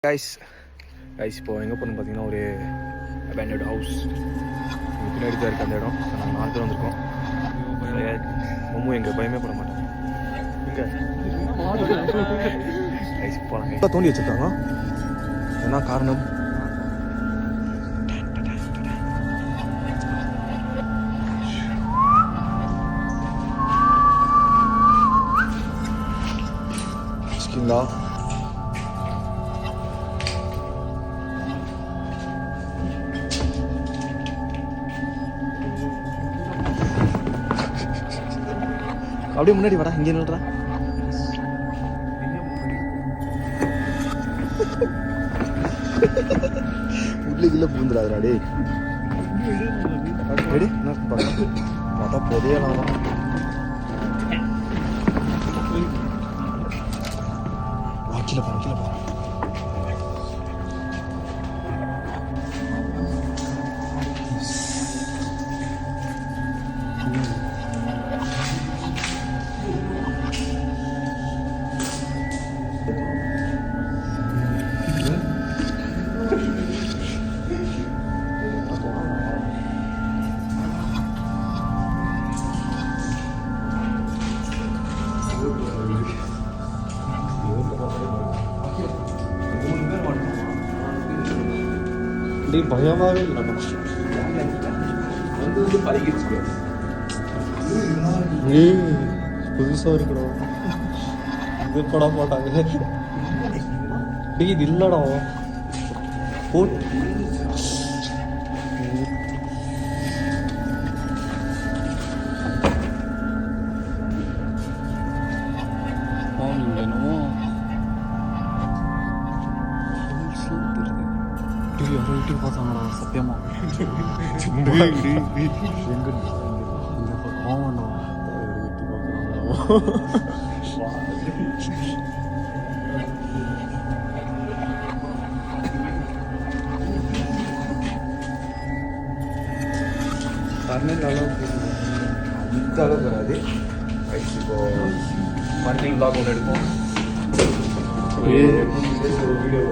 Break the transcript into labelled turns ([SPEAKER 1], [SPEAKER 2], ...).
[SPEAKER 1] Guys இப்போ எங்கே போகணும்னு பார்த்தீங்கன்னா ஒரு அபேண்டட் ஹவுஸ் பின்னாடி தான் இருக்குது அந்த இடம். நாங்கள் 4 பேர் வந்திருக்கோம். மம்மு எங்கள் பயமே பட மாட்டேன். இங்கே கைஸ் போகலாங்க. தோண்டி வச்சுருக்காங்க. என்ன காரணம்? ஸ்கின்லா அப்படியே முன்னாடி வாடா, இங்கே நில்றா. உள்ளே பூந்துடாதுடா டே. ரெடி என்ன பார்த்தா பெரியலாம் கீழே பாரு. பயமாவே இல்லை புதுசா இருக்கணும். இது பட மாட்டாங்க. இது இல்லடா போட்டு என்னமோ பார்த்தாங்களா சத்தியமா இந்த அளவுக்கு வராது. இப்போ மறுபடியும் வ்ளாக் ஒன்று எடுப்போம். வீடியோ